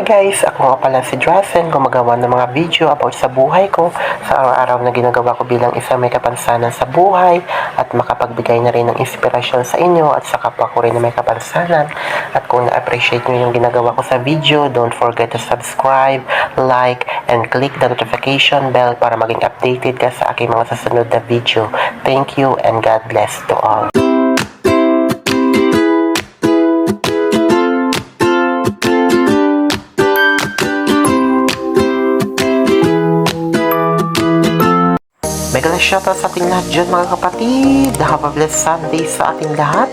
guys, ako nga pala si Drazen, gumagawa ng mga video about sa buhay ko, sa araw-araw na ginagawa ko bilang isang may kapansanan sa buhay at makapagbigay na rin ng inspirasyon sa inyo at sa kapwa ko rin na may kapansanan. At kung na-appreciate nyo yung ginagawa ko sa video, don't forget to subscribe, like, and click the notification bell para maging updated ka sa aking mga susunod na video. Thank you and God bless to all. Mega shoutout sa ating lahat dyan mga kapatid. Have a blessed Sunday sa ating lahat.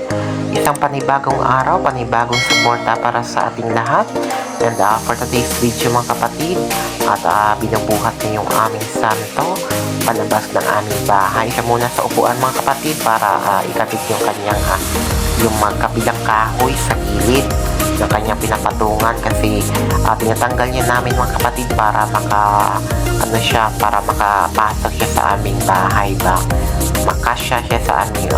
Isang panibagong araw, panibagong suporta para sa ating lahat. And for today's video mga kapatid, at binubuhat niyo yung aming santo palabas ng aming bahay. Siya muna sa upuan mga kapatid para ikabit yung kanyang yung magkabilang kahoy sa gilid ng kanyang pinapatungan kasi tinatanggal niya namin mga kapatid para para makapasok siya sa aming bahay ba, makasya siya sa aming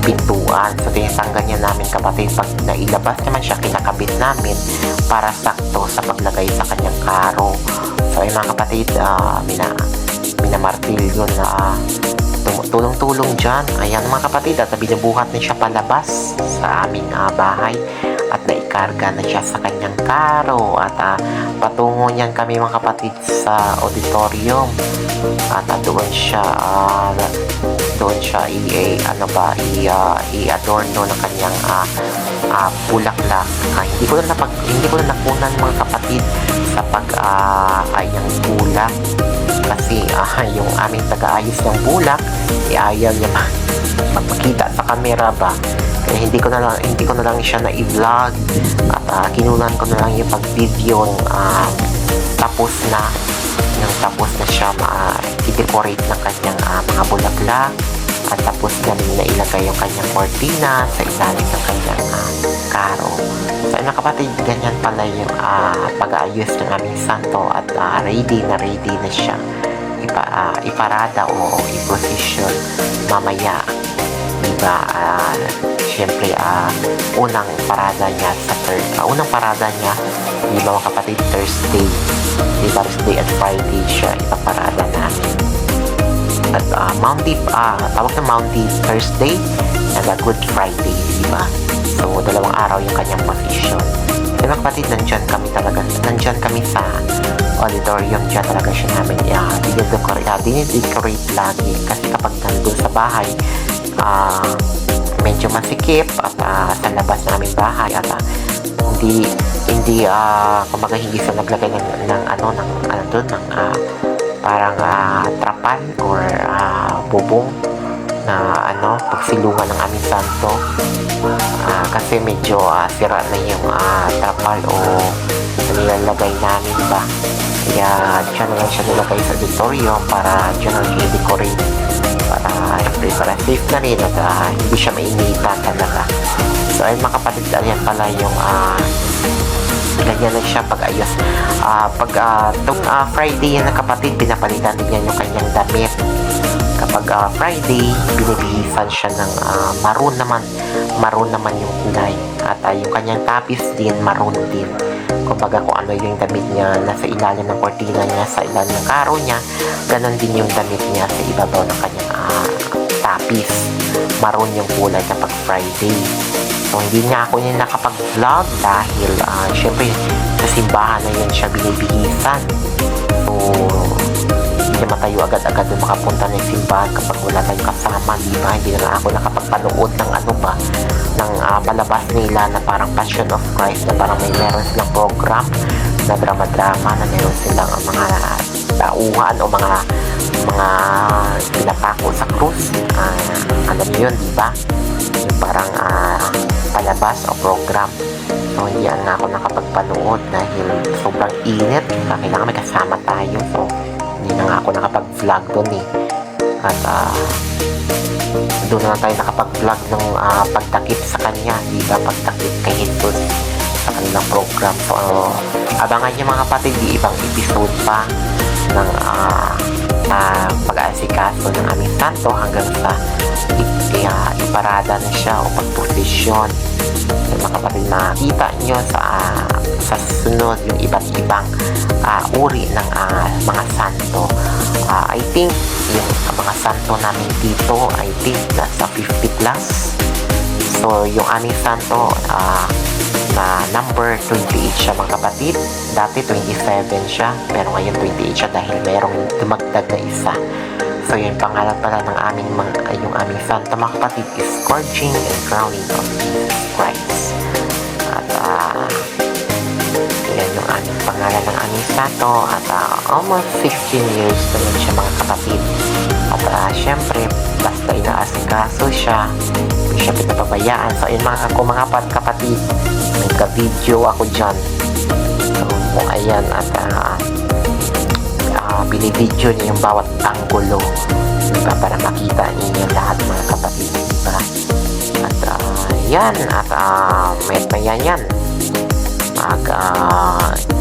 pintuan. So tinatanggal niya namin kapatid. Pag nailabas naman siya, kinakabit namin para sakto sa paglagay sa kanyang karo. So ay mga kapatid, minamartilyo na tulong-tulong dyan. Ayan mga kapatid, at binubuhat na siya palabas sa aming bahay at naikarga na siya sa kanyang karo at patungo niyan kami mga kapatid sa auditorium at doon siya i-adorno ng kanyang bulaklak. Hindi ko na nakunan mga kapatid sa pag-ayang bulak kasi yung aming taga-ayos ng bulak ayaw niya magpakita sa camera ba, kaya hindi ko na lang siya na i-vlog at kinunan ko na lang yung pag-video tapos na siya i-decorate ng kanyang mga bulaklak at tapos na rin na ilagay yung kanyang cortina sa ilalim ng kanyang karo. So mga kapatid, ganyan pala yung pag-aayos ng aming santo at ready na siya iparada o i-position mamaya, diba? Siyempre unang parada niya diba mga kapatid, Thursday at Friday siya ipaparada namin. At tawag na Monday, Thursday at Good Friday, diba? So dalawang araw yung kanyang position. Mga kapatid, nandyan kami sa auditorium. Dyan talaga siya namin dinidecorate lagi kasi kapag nandun sa bahay medyo masikip at sa labas namin bahay at kumbaga hindi sa naglagay ng parang trapan or bubong na pagsilungan ng aming santo kasi medyo sira na yung trapal o nilalagay namin ba, kaya dyan na lang siya nilagay sa auditorium para dyan na i-decorate para safe na rin at hindi siya mainitan talaga. So ayun mga kapatid, ayan pala yung ganyan lang siya pag-ayos. Itong Friday yan kapatid, pinapalitan din yan yung kanyang damit. Kapag Friday, binibihisan siya ng maroon naman yung kulay at yung kanyang tapis din maroon din. Kumbaga kung ano yung damit niya nasa ilalim ng cortina niya, sa ilalim ng karo niya, ganon din yung damit niya sa ibabaw ng kanyang tapis. Maroon yung kulay kapag Friday. So hindi nga ako niya nakapag-vlog dahil syempre sa simbahan na yun siya binibihisan. So hindi naman tayo agad-agad na makapunta ng simbahan kapag wala tayong kasama, diba? Hindi na ako nakapagpanood ng ng palabas nila na parang Passion of Christ, na parang meron silang program na drama-drama na meron silang mga tauhan o mga pinapako sa krus. Alam niyo yun, diba? Yung parang palabas o program. So hindi na ako nakapagpanood dahil sobrang init. Kailangan may kasama tayo. So hindi na nga ako nakapag-vlog doon at doon na tayo nakapag-vlog ng pagtakip sa kanya, diba? Pagtakip kay Jesus sa kanilang program. So abangan niyo mga kapatid, ibang episode pa ng pag-aasikaso ng aming santo hanggang sa iparada na siya o pagposisyon. So mga kapatid, makikita nyo sa sa susunod yung iba't ibang uri ng mga santo. I think yung mga santo namin dito, I think nasa 50 plus. So yung aming santo na number 28 siya mga kapatid. Dati 27 siya, pero ngayon 28 siya dahil merong dumagdag na isa. So yung pangalan pala ng yung aming santo mga kapatid is Scourging and Crowning of Jesus Christ. At yan yung aming pangalan ng aming santo. At almost 16 years naman siya mga kapatid. At syempre, basta inaasikaso siya, hindi siya pinapabayaan. So yun mga kapatid, nagka-video ako dyan. So ayan, at binibidyo niya yung bawat anggulo, diba, para makita ninyo lahat mga kapatid, diba? At yan, at maya yan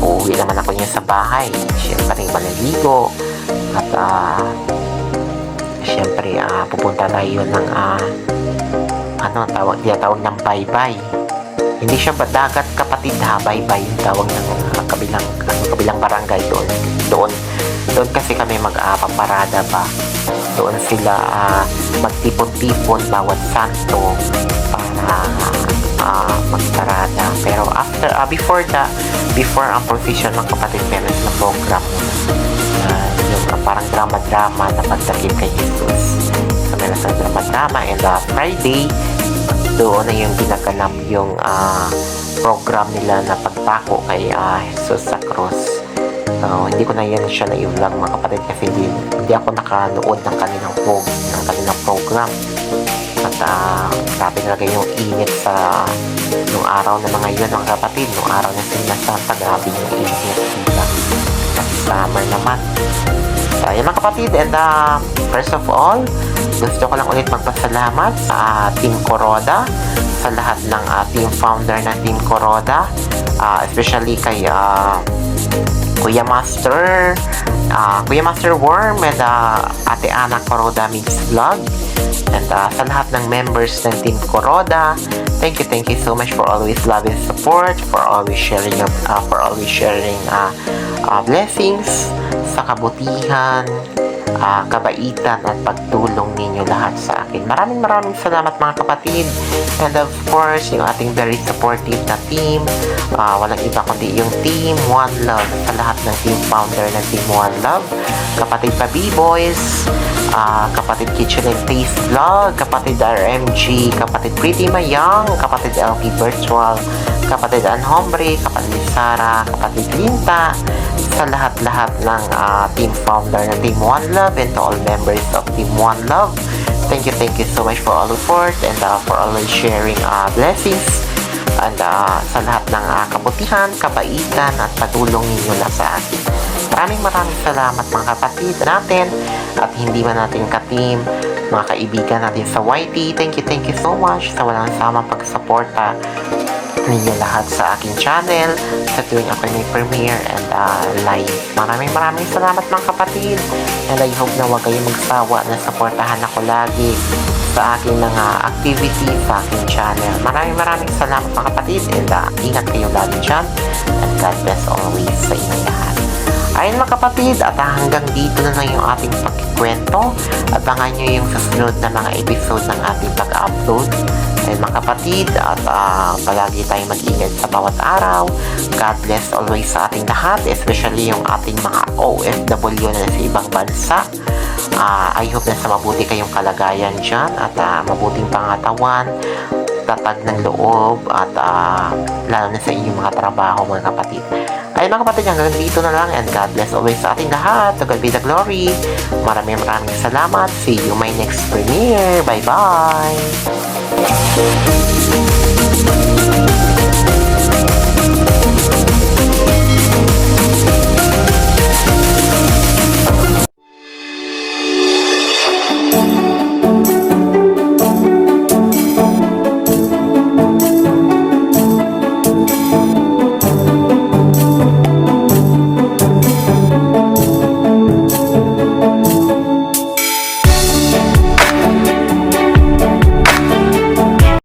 uuwi naman ako niya sa bahay. Siyempre maliligo at siyempre pupunta tayo ng tawag ng baybay. Hindi siya dagat kapatid ha, baybay yung tawag ng kabilang barangay doon kasi kami magpaparada pa. Doon sila magtipon-tipon bawat santo para magparada. Pero before ang procession ng kapatid, meron na program yung parang drama-drama na pagdakip kay Jesus. So meron sa drama-drama, and Friday doon na yung ginaganap yung program nila na pagpako kay Jesus sa cross. Hindi ko na yan siya na-vlog mga kapatid kasi hindi ako nakanood ng kanilang program. At grabe talaga yung init sa nung araw na mga yun mga kapatid. Nung araw na sinasanta, grabe yung init sila. Kasi summer naman. So yun mga kapatid, and first of all, gusto ko lang ulit magpasalamat sa Team Kuroda, sa lahat ng team founder ng Team Kuroda, especially kay Kuya Master Worm and Ate Ana Kuroda Mix Vlog, and sa lahat ng members ng Team Kuroda, thank you so much for always love and support, for always sharing blessings, sa kabutihan, kabaitan at pagtulong ninyo lahat sa akin. Maraming salamat mga kapatid. And of course, yung ating very supportive na team, walang iba kundi yung Team One Love. Sa lahat ng team founder ng Team One Love, kapatid pa B-Boys, kapatid Kitchen and Taste Vlog, kapatid RMG, kapatid Pretty Mayang, kapatid LP Virtual, kapatid Anhombre, kapatid Sara, kapatid Linta, sa lahat ng team founder ng Team One Love, and to all members of Team One Love, thank you so much for all the support and for always sharing blessings, and sa lahat ng kabutihan, kabaitan at patulong ninyo na sa akin. Maraming salamat mga kapatid natin at hindi man natin ka-team, mga kaibigan natin sa YT. Thank you so much sa walang samang pagsuporta ninyo lahat sa aking channel sa tuwing ako may premiere and live. Maraming salamat mga kapatid, and I hope na huwag kayong magsawa na supportahan ako lagi sa aking mga activity sa aking channel. Maraming salamat mga kapatid, and ingat kayo lagi dyan, and God bless always sa inyong lahat. Ayun mga kapatid, at hanggang dito na lang yung ating pagkikwento. Abangan nyo yung susunod na mga episode ng ating pag-upload. Ayun mga kapatid, at palagi tayong mag-ingat sa bawat araw. God bless always sa ating lahat, especially yung ating mga OFW na sa ibang bansa. I hope na sa mabuti kayong kalagayan dyan, at mabuting pangatawan, tatag ng loob, at lalo na sa inyong mga trabaho mga kapatid. Ay mga kapatid, hanggang dito na lang, and God bless always sa ating lahat. To God be the glory. Maraming salamat. See you my next premiere. Bye bye.